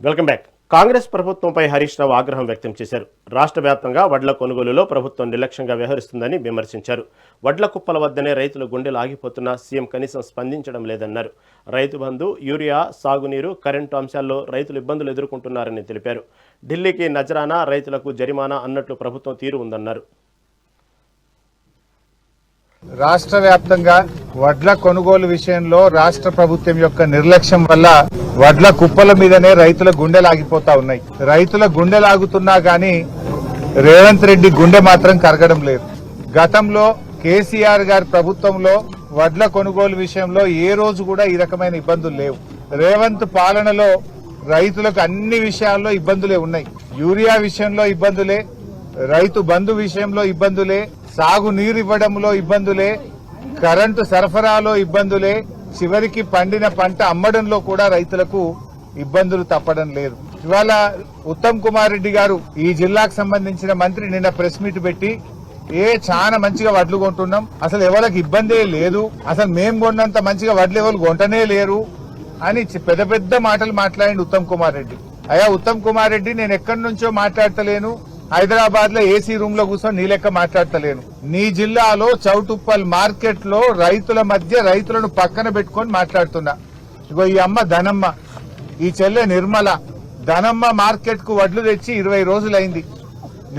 Welcome back. Congress ప్రభుత్వంపై హరీష్ రావు ఆగ్రహం వ్యక్తం చేశారు. రాష్ట్ర వ్యాప్తంగా వడ్ల కొనుగోలులో ప్రభుత్వం నిర్లక్ష్యంగా వ్యవహరిస్తుందని విమర్శించారు. వడ్ల కుప్పల వద్దనే రైతుల గుండెలు ఆగిపోతున్నా సీఎం కనీసం స్పందించడం లేదన్నారు. రైతు బంధు, యూరియా, సాగునీరు, కరెంటు అంశాల్లో రైతులు ఇబ్బందులు ఎదుర్కొంటున్నారని తెలిపారు. ఢిల్లీకి నజరానా, రైతులకు జరిమానా అన్నట్లు ప్రభుత్వం తీరు ఉందన్నారు. రాష్ట్ర వ్యాప్తంగా వడ్ల కొనుగోలు విషయంలో రాష్ట్ర ప్రభుత్వం యొక్క నిర్లక్ష్యం వల్ల వడ్ల కుప్పల మీదనే రైతుల గుండెలాగిపోతా ఉన్నాయి. రైతుల గుండెలాగుతున్నా గాని రేవంత్ రెడ్డి గుండె మాత్రం కరగడం లేదు. గతంలో కేసీఆర్ గారి ప్రభుత్వంలో వడ్ల కొనుగోలు విషయంలో ఏ రోజు కూడా ఈ రకమైన ఇబ్బందులు లేవు. రేవంత్ పాలనలో రైతులకు అన్ని విషయాల్లో ఇబ్బందులే ఉన్నాయి. యూరియా విషయంలో ఇబ్బందులే, రైతు బంధు విషయంలో ఇబ్బందులే, సాగు నీరు ఇవ్వడంలో ఇబ్బందులే, కరెంటు సరఫరాలో ఇబ్బందులే, చివరికి పండిన పంట అమ్మడంలో కూడా రైతులకు ఇబ్బందులు తప్పడం లేదు. ఇవాళ ఉత్తమ్ కుమార్ రెడ్డి గారు ఈ జిల్లాకు సంబంధించిన మంత్రి నిన్న ప్రెస్ మీట్ పెట్టి చాలా మంచిగా వడ్లు కొంటున్నాం, అసలు ఎవరికి ఇబ్బందే లేదు, అసలు మేము కొన్నంత మంచిగా వడ్లు ఎవరు కొంటనే లేరు అని పెద్ద పెద్ద మాటలు మాట్లాడింది ఉత్తమ్ కుమార్ రెడ్డి. అయ్యా ఉత్తమ్ కుమార్ రెడ్డి, నేను ఎక్కడి నుంచో మాట్లాడతలేను, హైదరాబాద్ లో ఏసీ రూమ్ లో కూర్చొని నీ లెక్క మాట్లాడతలేను. నీ జిల్లాలో చౌటుప్పల్ మార్కెట్ లో రైతుల మధ్య రైతులను పక్కన పెట్టుకొని మాట్లాడుతున్నా. ఇగో ఈ అమ్మ ధనమ్మ, ఈ చెల్లె నిర్మల, ధనమ్మ మార్కెట్ కు వడ్లు తెచ్చి 20 రోజులైంది.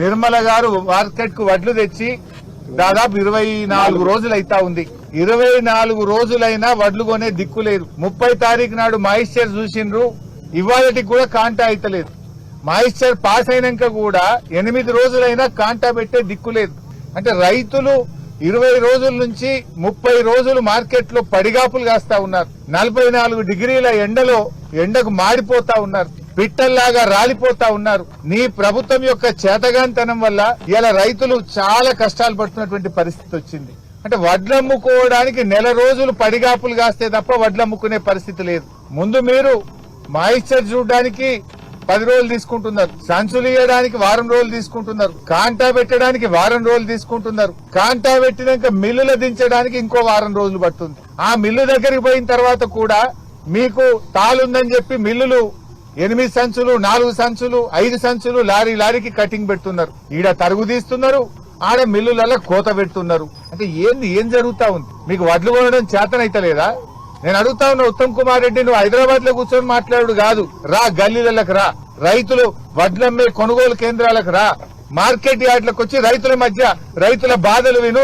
నిర్మల గారు మార్కెట్ కు వడ్లు తెచ్చి దాదాపు 24 రోజులు అయితా ఉంది. 24 రోజులైనా వడ్లు కొనే దిక్కు లేదు. 30 తారీఖు నాడు మాయిశ్చర్ చూసిండ్రు, ఇవాళకి కూడా కాంటా అయితలేదు. మాయిశ్చర్ పాస్ అయినాక కూడా 8 రోజులైనా కాంటా పెట్టే దిక్కు లేదు. అంటే రైతులు 20 రోజుల నుంచి 30 రోజులు మార్కెట్ లో పడిగాపులు కాస్తా ఉన్నారు. 44 డిగ్రీల ఎండకు మాడిపోతా ఉన్నారు, పిట్టల్లాగా రాలిపోతా ఉన్నారు. నీ ప్రభుత్వం యొక్క చేతగాంతనం వల్ల ఇలా రైతులు చాలా కష్టాలు పడుతున్నటువంటి పరిస్థితి వచ్చింది. అంటే వడ్లమ్ముకోవడానికి నెల రోజులు పడిగాపులు కాస్తే తప్ప వడ్లమ్ముకునే పరిస్థితి లేదు. ముందు మీరు మాయిశ్చర్ చూడడానికి 10 రోజులు తీసుకుంటున్నారు, సంచులు ఇవ్వడానికి వారం రోజులు తీసుకుంటున్నారు, కాంటా పెట్టడానికి వారం రోజులు తీసుకుంటున్నారు, కాంటా పెట్టినాక మిల్లులు దించడానికి ఇంకో వారం రోజులు పడుతుంది. ఆ మిల్లు దగ్గరికి పోయిన తర్వాత కూడా మీకు తాలుందని చెప్పి మిల్లులు 8 సంచులు, 4 సంచులు, 5 సంచులు లారీకి కటింగ్ పెడుతున్నారు. ఈడ తరుగు తీస్తున్నారు, ఆడ మిల్లులలో కోత పెడుతున్నారు. అంటే ఏం జరుగుతా ఉంది? మీకు వడ్లు కొనడం చేతనైతలేదా? నేను అడుగుతా ఉన్నా ఉత్తమ్ కుమార్ రెడ్డి, నువ్వు హైదరాబాద్ లో కూర్చొని మాట్లాడు కాదు, రా గల్లీలకు రా, రైతులు వడ్లమ్మే కొనుగోలు కేంద్రాలకు రా, మార్కెట్ యార్డ్లకు వచ్చి రైతుల మధ్య రైతుల బాధలు విను.